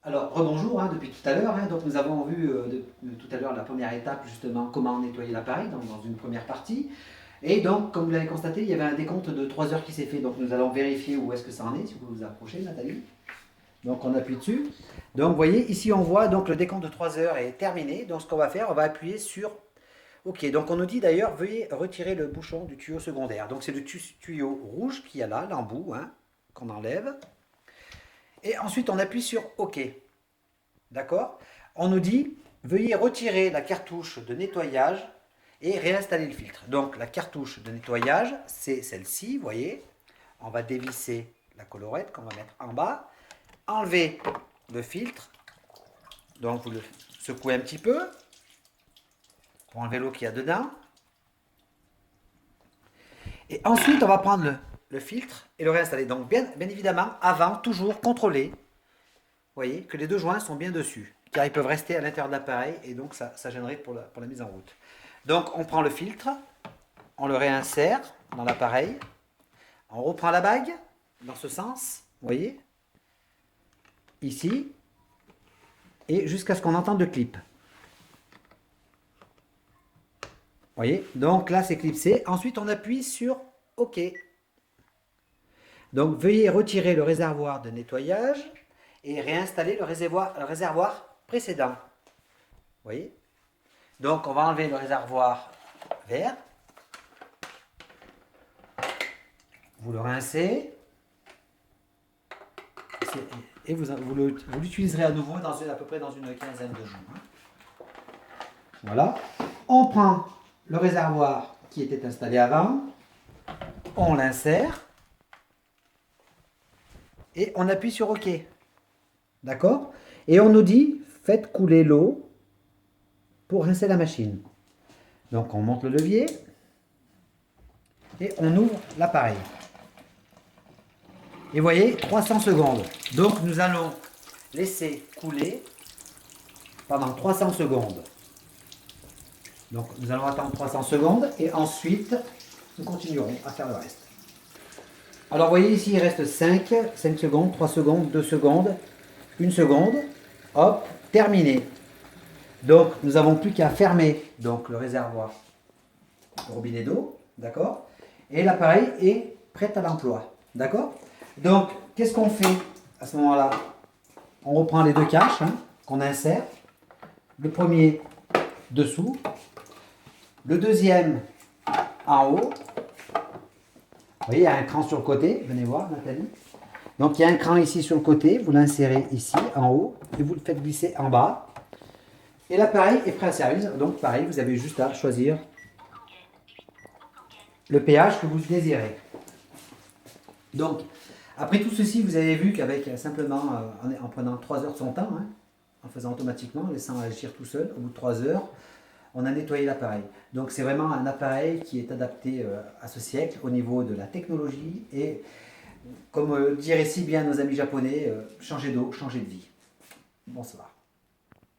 Alors, rebonjour, depuis tout à l'heure. Donc, nous avons vu tout à l'heure la première étape, justement, comment nettoyer l'appareil dans une première partie. Et donc, comme vous l'avez constaté, il y avait un décompte de 3 heures qui s'est fait. Donc, nous allons vérifier où est-ce que ça en est, si vous vous approchez, Nathalie. Donc, on appuie dessus. Donc, vous voyez, ici, on voit donc le décompte de 3 heures est terminé. Donc, ce qu'on va faire, on va appuyer sur OK. Donc, on nous dit d'ailleurs, veuillez retirer le bouchon du tuyau secondaire. Donc, c'est le tuyau rouge qu'il y a là, l'embout, qu'on enlève. Et ensuite, on appuie sur OK. D'accord? On nous dit, veuillez retirer la cartouche de nettoyage et réinstaller le filtre. Donc, la cartouche de nettoyage, c'est celle-ci, vous voyez. On va dévisser la collerette qu'on va mettre en bas. Enlever le filtre. Donc, vous le secouez un petit peu pour enlever l'eau qu'il y a dedans. Et ensuite, on va prendre le filtre et le réinstaller. Donc, bien évidemment, avant, toujours contrôler, vous voyez, que les deux joints sont bien dessus, car ils peuvent rester à l'intérieur de l'appareil et donc ça gênerait pour la mise en route. Donc, on prend le filtre, on le réinsère dans l'appareil, on reprend la bague dans ce sens, vous voyez, ici, et jusqu'à ce qu'on entende le clip. Vous voyez, donc là c'est clipsé. Ensuite on appuie sur OK. Donc veuillez retirer le réservoir de nettoyage et réinstaller le réservoir précédent. Vous voyez. Donc on va enlever le réservoir vert. Vous le rincez. Et vous l'utiliserez à nouveau à peu près dans une quinzaine de jours. Voilà. On prend le réservoir qui était installé avant. On l'insère. Et on appuie sur OK. D'accord? Et on nous dit, faites couler l'eau pour rincer la machine. Donc on monte le levier et on ouvre l'appareil. Et vous voyez, 300 secondes. Donc nous allons laisser couler pendant 300 secondes. Donc nous allons attendre 300 secondes et ensuite nous continuerons à faire le reste. Alors vous voyez ici il reste 5 secondes, 3 secondes, 2 secondes, 1 seconde. Hop, terminé. Donc nous n'avons plus qu'à fermer donc, le réservoir au robinet d'eau, d'accord? Et l'appareil est prêt à l'emploi, d'accord? Donc qu'est-ce qu'on fait à ce moment-là? On reprend les deux caches qu'on insère. Le premier dessous, le deuxième en haut. Vous voyez, il y a un cran sur le côté, venez voir Nathalie. Donc il y a un cran ici sur le côté, vous l'insérez ici en haut et vous le faites glisser en bas. Et l'appareil est prêt à servir, donc pareil, vous avez juste à choisir le péage que vous désirez. Donc, après tout ceci, vous avez vu qu'avec simplement, en prenant 3 heures de son temps, en faisant automatiquement, en laissant agir tout seul, au bout de 3 heures, on a nettoyé l'appareil. Donc c'est vraiment un appareil qui est adapté à ce siècle au niveau de la technologie et, comme diraient si bien nos amis japonais, changer d'eau, changer de vie. Bonsoir.